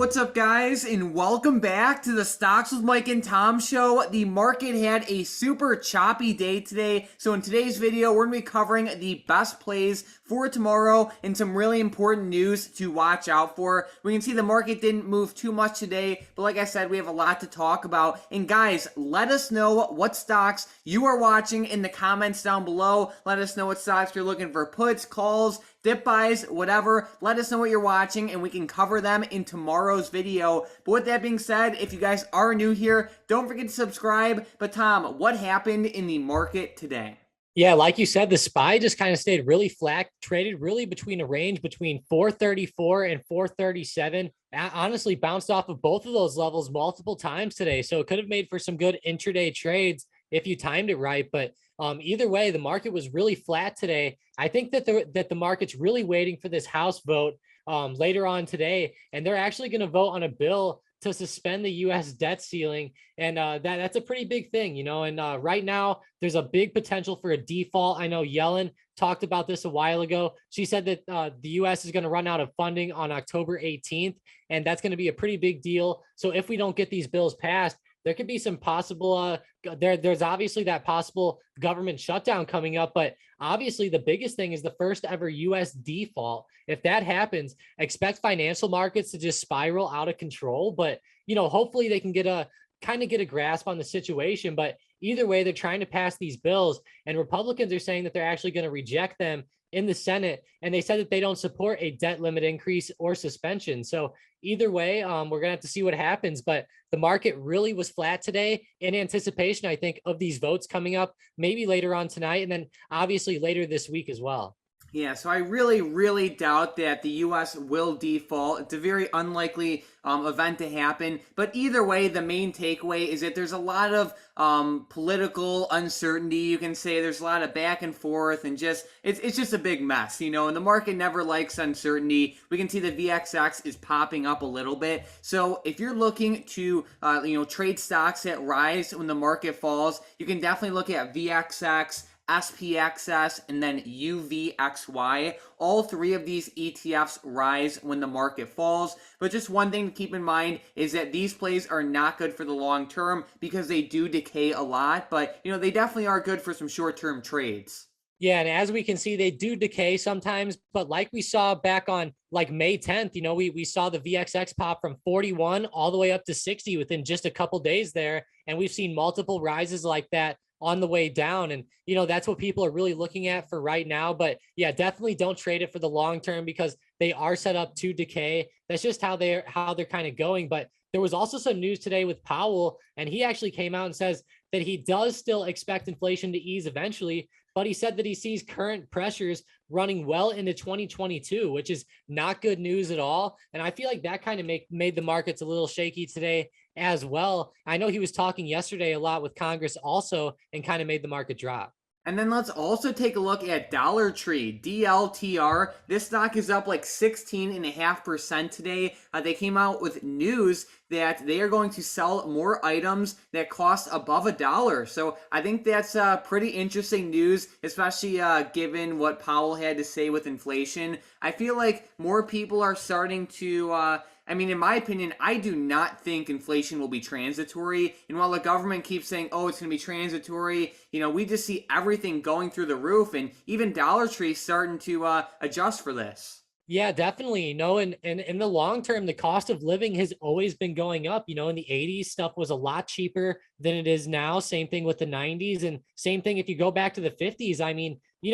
What's up, guys, and welcome back to the Stocks with Mike and Tom show. The market had a super choppy day today, so in today's video, we're going to be covering the best plays for tomorrow and some really important news to watch out for. We can see the market didn't move too much today, but like I said, we have a lot to talk about. And guys, let us know what stocks you are watching in the comments down below. Let us know what stocks you're looking for, puts, calls, dip buys, whatever. Let us know what you're watching and we can cover them in tomorrow's video. But with that being said, if you guys are new here, don't forget to subscribe. But Tom, what happened in the market today? Yeah, like you said, the SPY just kind of stayed really flat, traded really between a range between 434 and 437. Honestly, bounced off of both of those levels multiple times today. So it could have made for some good intraday trades if you timed it right. But either way, the market was really flat today. I think that the market's really waiting for this House vote later on today, and they're actually going to vote on a bill to suspend the U.S. debt ceiling, and that's a pretty big thing, And right now, there's a big potential for a default. I know Yellen talked about this a while ago. She said that the U.S. is going to run out of funding on October 18th, and that's going to be a pretty big deal. So if we don't get these bills passed, there could be some possible there's obviously that possible government shutdown coming up, but obviously the biggest thing is the first ever US default. If that happens, expect financial markets to just spiral out of control, but hopefully they can get a grasp on the situation. But either way, they're trying to pass these bills, and Republicans are saying that they're actually going to reject them in the Senate, and they said that they don't support a debt limit increase or suspension. So either way, we're gonna have to see what happens. But the market really was flat today in anticipation, I think, of these votes coming up maybe later on tonight, and then obviously later this week as well. Yeah, so I really doubt that the U.S. will default. It's a very unlikely event to happen. But either way, the main takeaway is that there's a lot of political uncertainty. You can say there's a lot of back and forth, and it's just a big mess, And the market never likes uncertainty. We can see the VXX is popping up a little bit. So if you're looking to trade stocks that rise when the market falls, you can definitely look at VXX, SPXS, and then UVXY. All three of these ETFs rise when the market falls. But just one thing to keep in mind is that these plays are not good for the long term because they do decay a lot. But, they definitely are good for some short-term trades. Yeah, and as we can see, they do decay sometimes, but like we saw back on like May 10th, we saw the VXX pop from 41 all the way up to 60 within just a couple days there. And we've seen multiple rises like that on the way down. And, that's what people are really looking at for right now. But yeah, definitely don't trade it for the long term because they are set up to decay. That's just how they're kind of going. But there was also some news today with Powell, and he actually came out and says that he does still expect inflation to ease eventually, but he said that he sees current pressures running well into 2022, which is not good news at all. And I feel like that kind of made the markets a little shaky today as well. I know he was talking yesterday a lot with Congress also, and kind of made the market drop. And then let's also take a look at Dollar Tree, DLTR. This stock is up like 16.5% today. They came out with news that they are going to sell more items that cost above $1. So I think that's pretty interesting news, especially given what Powell had to say with inflation. I feel like more people are starting to in my opinion, I do not think inflation will be transitory. And while the government keeps saying, oh, it's going to be transitory, we just see everything going through the roof, and even Dollar Tree starting to adjust for this. Yeah, definitely. And in the long term, the cost of living has always been going up. In the 80s, stuff was a lot cheaper than it is now. Same thing with the 90s. And same thing if you go back to the 50s.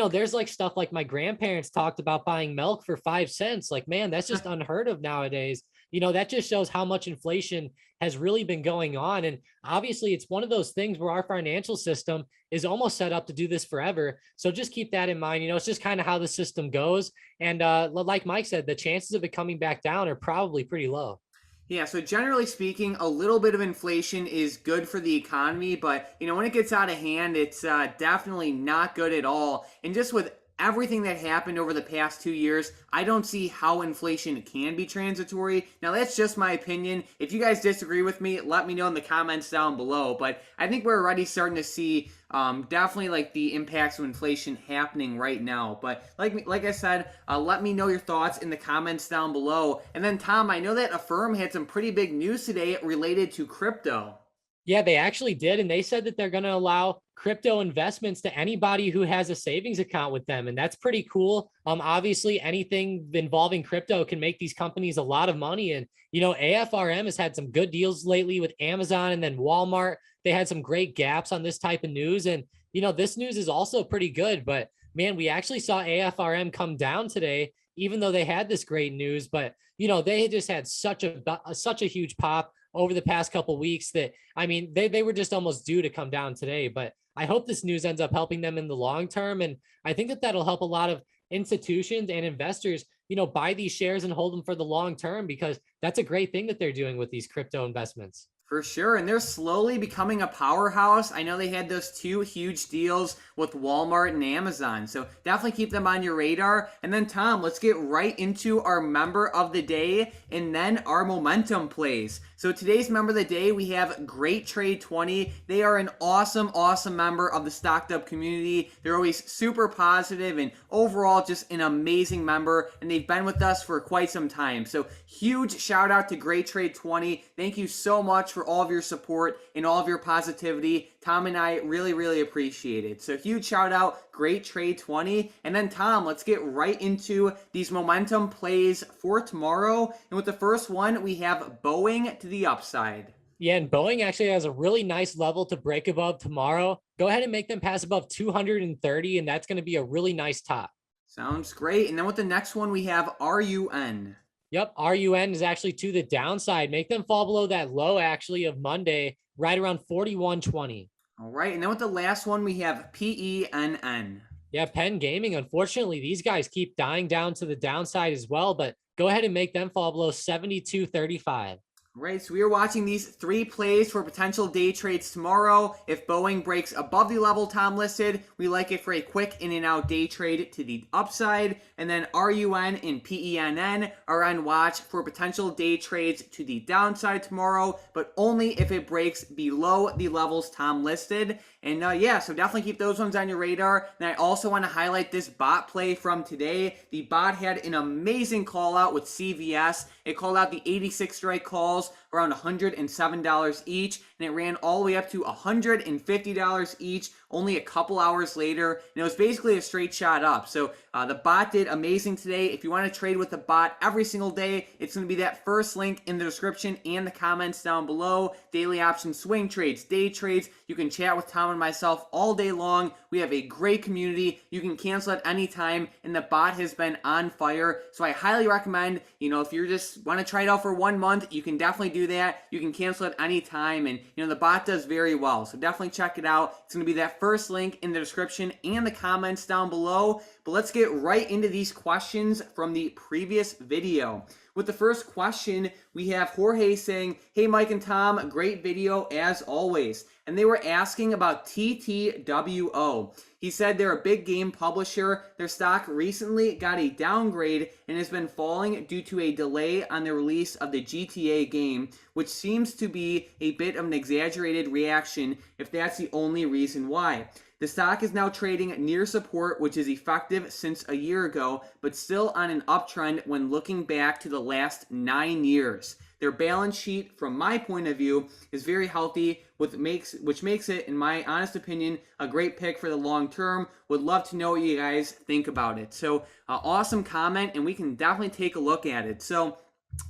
There's like stuff like my grandparents talked about buying milk for 5 cents. Like, man, that's just unheard of nowadays. That just shows how much inflation has really been going on. And obviously, it's one of those things where our financial system is almost set up to do this forever. So just keep that in mind. It's just kind of how the system goes. And like Mike said, the chances of it coming back down are probably pretty low. Yeah, so generally speaking, a little bit of inflation is good for the economy, but when it gets out of hand, it's definitely not good at all. And just with everything that happened over the past 2 years, I don't see how inflation can be transitory. Now, that's just my opinion. If you guys disagree with me, let me know in the comments down below. But I think we're already starting to see definitely like the impacts of inflation happening right now. But like I said, let me know your thoughts in the comments down below. And then Tom, I know that Affirm had some pretty big news today related to crypto. Yeah, they actually did. And they said that they're going to allow crypto investments to anybody who has a savings account with them. And that's pretty cool. Obviously, anything involving crypto can make these companies a lot of money. And, AFRM has had some good deals lately with Amazon and then Walmart. They had some great gaps on this type of news. And, this news is also pretty good. But man, we actually saw AFRM come down today, even though they had this great news. But, they just had such a huge pop over the past couple weeks that I mean they were just almost due to come down today. But I hope this news ends up helping them in the long term, and I think that that'll help a lot of institutions and investors buy these shares and hold them for the long term, because that's a great thing that they're doing with these crypto investments. For sure, and they're slowly becoming a powerhouse. I know they had those two huge deals with Walmart and Amazon, so definitely keep them on your radar. And then, Tom, let's get right into our member of the day and then our momentum plays. So today's member of the day, we have Great Trade 20. They are an awesome, awesome member of the Stocked Up community. They're always super positive and overall just an amazing member, and they've been with us for quite some time. So huge shout out to Great Trade 20. Thank you so much for all of your support and all of your positivity. Tom and I really, really appreciate it. So huge shout out, Great Trade 20. And then Tom, let's get right into these momentum plays for tomorrow. And with the first one, we have Boeing to the upside. Yeah, and Boeing actually has a really nice level to break above tomorrow. Go ahead and make them pass above 230, and that's going to be a really nice top. Sounds great. And then with the next one, we have RUN. Yep, RUN is actually to the downside. Make them fall below that low actually of Monday, right around 41.20. All right, and then with the last one, we have PENN. Yeah, Penn Gaming. Unfortunately, these guys keep dying down to the downside as well, but go ahead and make them fall below 72.35. Right, so we are watching these three plays for potential day trades tomorrow. If Boeing breaks above the level Tom listed, we like it for a quick in and out day trade to the upside. And then RUN and PENN are on watch for potential day trades to the downside tomorrow, but only if it breaks below the levels Tom listed. And yeah, so definitely keep those ones on your radar. And I also want to highlight this bot play from today. The bot had an amazing call out with CVS. It called out the 86 strike calls around $107 each, and it ran all the way up to $150 each only a couple hours later, and it was basically a straight shot up. So the bot did amazing today. If you want to trade with the bot every single day, it's going to be that first link in the description and the comments down below. Daily option swing trades, day trades. You can chat with Tom and myself all day long. We have a great community. You can cancel at any time, and the bot has been on fire. So I highly recommend, if you just want to try it out for 1 month, you can definitely do that. You can cancel at any time, and the bot does very well. So definitely check it out. It's going to be that first link in the description and the comments down below. But let's get right into these questions from the previous video. With the first question, we have Jorge saying, "Hey Mike and Tom, great video as always." And they were asking about TTWO. He said they're a big game publisher. Their stock recently got a downgrade and has been falling due to a delay on the release of the GTA game, which seems to be a bit of an exaggerated reaction if that's the only reason why. The stock is now trading near support, which is effective since a year ago, but still on an uptrend when looking back to the last 9 years. Their balance sheet, from my point of view, is very healthy, which makes it, in my honest opinion, a great pick for the long term. Would love to know what you guys think about it. So, awesome comment, and we can definitely take a look at it. So,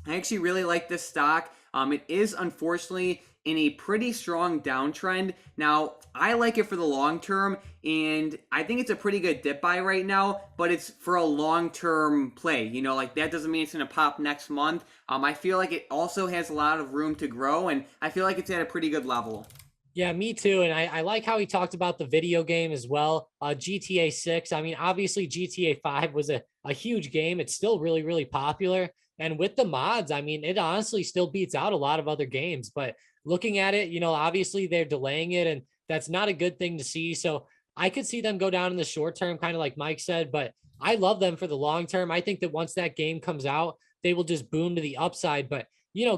I actually really like this stock. It is unfortunately in a pretty strong downtrend. Now, I like it for the long term, and I think it's a pretty good dip buy right now, but it's for a long-term play. Like that doesn't mean it's going to pop next month. I feel like it also has a lot of room to grow, and I feel like it's at a pretty good level. Yeah, me too. And I like how he talked about the video game as well. GTA 6. I mean, obviously GTA 5 was a huge game. It's still really, really popular. And with the mods, I mean, it honestly still beats out a lot of other games. But looking at it, obviously they're delaying it, and that's not a good thing to see. So I could see them go down in the short term, kind of like Mike said, but I love them for the long term. I think that once that game comes out, they will just boom to the upside. But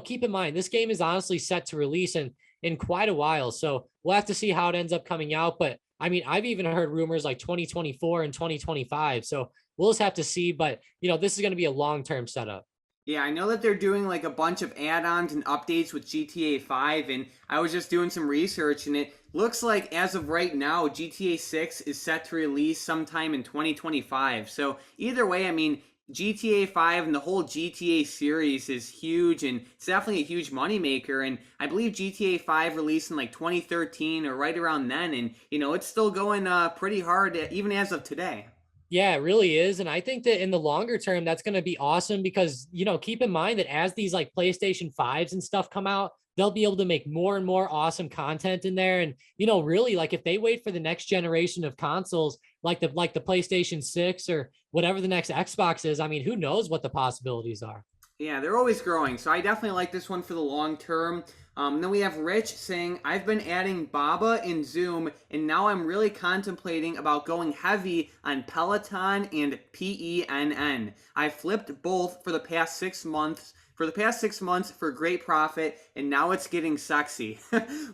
keep in mind, this game is honestly set to release in quite a while. So we'll have to see how it ends up coming out. But I mean, I've even heard rumors like 2024 and 2025. So we'll just have to see. But this is going to be a long-term setup. Yeah, I know that they're doing like a bunch of add-ons and updates with GTA 5, and I was just doing some research, and it looks like as of right now, GTA 6 is set to release sometime in 2025. So either way, I mean, GTA 5 and the whole GTA series is huge, and it's definitely a huge moneymaker. And I believe GTA 5 released in like 2013 or right around then, and it's still going pretty hard even as of today. Yeah, it really is. And I think that in the longer term, that's going to be awesome because, keep in mind that as these like PlayStation 5s and stuff come out, they'll be able to make more and more awesome content in there. And, really like if they wait for the next generation of consoles, like the PlayStation 6 or whatever the next Xbox is, I mean, who knows what the possibilities are. Yeah, they're always growing. So I definitely like this one for the long term. Then we have Rich saying, I've been adding Baba and Zoom, and now I'm really contemplating about going heavy on Peloton and PENN. I flipped both for the past 6 months. For the past 6 months for great profit, and now it's getting sexy.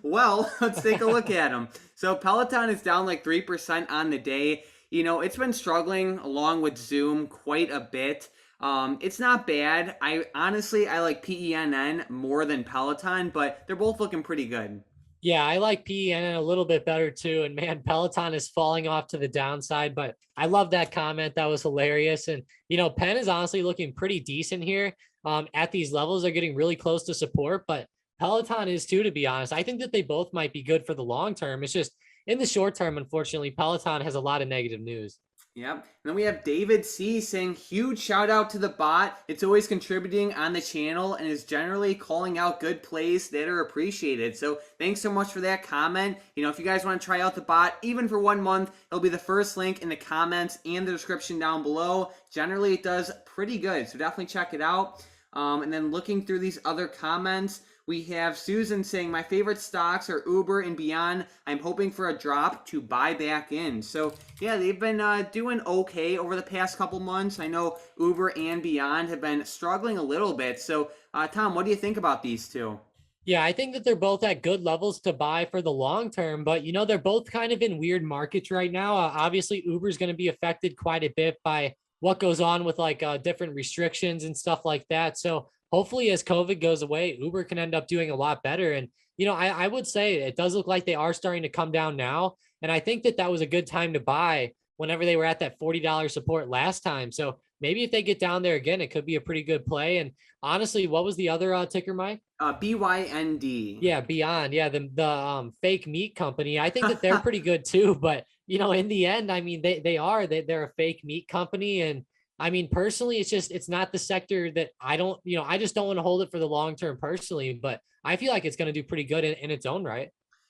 Well, let's take a look at them. So Peloton is down like 3% on the day. It's been struggling along with Zoom quite a bit. It's not bad. I like PENN more than Peloton, but they're both looking pretty good. Yeah, I like PENN a little bit better too. And man, Peloton is falling off to the downside, but I love that comment. That was hilarious. And, Penn is honestly looking pretty decent here. At these levels, they're getting really close to support, but Peloton is too, to be honest. I think that they both might be good for the long term. It's just in the short term, unfortunately, Peloton has a lot of negative news. Yep. And then we have David C saying, huge shout out to the bot. It's always contributing on the channel and is generally calling out good plays that are appreciated. So thanks so much for that comment. If you guys want to try out the bot, even for 1 month, it'll be the first link in the comments and the description down below. Generally, it does pretty good. So definitely check it out. And then looking through these other comments, we have Susan saying, my favorite stocks are Uber and Beyond. I'm hoping for a drop to buy back in. So, yeah, they've been doing okay over the past couple months. I know Uber and Beyond have been struggling a little bit. So, Tom, what do you think about these two? Yeah, I think that they're both at good levels to buy for the long term, but they're both kind of in weird markets right now. Obviously, Uber is going to be affected quite a bit by what goes on with like different restrictions and stuff like that. So hopefully as COVID goes away, Uber can end up doing a lot better. And, I would say it does look like they are starting to come down now. And I think that that was a good time to buy whenever they were at that $40 support last time. So maybe if they get down there again, it could be a pretty good play. And honestly, what was the other ticker, Mike? BYND. Yeah, Beyond. Yeah, the fake meat company. I think that they're pretty good too. But in the end, I mean, they're a fake meat company, and I mean, personally, it's not the sector that I just don't want to hold it for the long term personally. But I feel like it's going to do pretty good in its own right.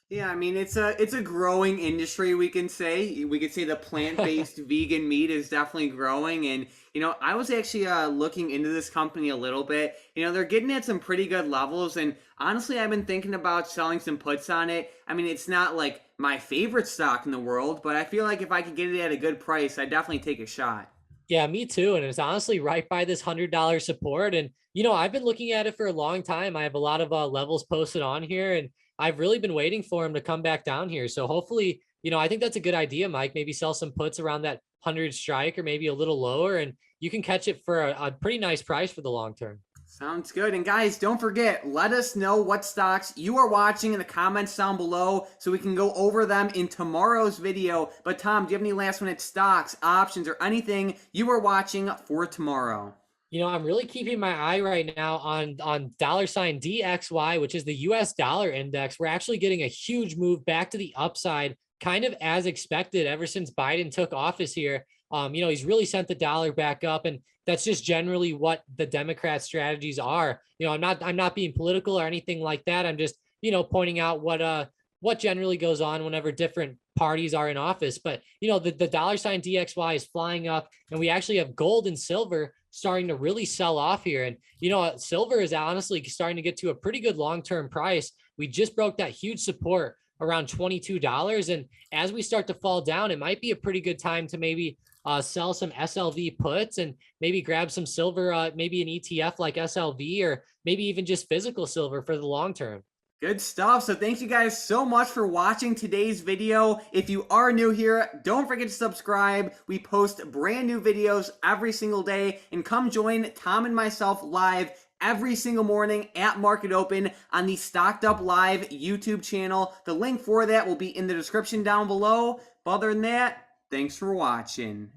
Yeah, I mean it's a growing industry. We can say the plant-based vegan meat is definitely growing, and I was actually looking into this company a little bit. They're getting at some pretty good levels, and honestly, I've been thinking about selling some puts on it. I mean, it's not like my favorite stock in the world, but I feel like if I could get it at a good price, I'd definitely take a shot. Yeah, me too. And it's honestly right by this $100 support. And, I've been looking at it for a long time. I have a lot of levels posted on here, and I've really been waiting for him to come back down here. So hopefully, I think that's a good idea, Mike. Maybe sell some puts around that 100 strike or maybe a little lower, and you can catch it for a pretty nice price for the long term. Sounds good. And guys, don't forget, let us know what stocks you are watching in the comments down below so we can go over them in tomorrow's video. But Tom, do you have any last minute stocks, options, or anything you are watching for tomorrow? I'm really keeping my eye right now on dollar sign DXY, which is the US dollar index. We're actually getting a huge move back to the upside, kind of as expected ever since Biden took office here. He's really sent the dollar back up, and that's just generally what the Democrat strategies are. I'm not being political or anything like that. I'm just, pointing out what generally goes on whenever different parties are in office. But, the dollar sign DXY is flying up, and we actually have gold and silver starting to really sell off here. And, silver is honestly starting to get to a pretty good long-term price. We just broke that huge support around $22. And as we start to fall down, it might be a pretty good time to maybe sell some SLV puts and maybe grab some silver, maybe an ETF like SLV, or maybe even just physical silver for the long term. Good stuff. So thank you guys so much for watching today's video. If you are new here, don't forget to subscribe. We post brand new videos every single day, and come join Tom and myself live every single morning at Market Open on the Stocked Up Live YouTube channel. The link for that will be in the description down below. But other than that, thanks for watching.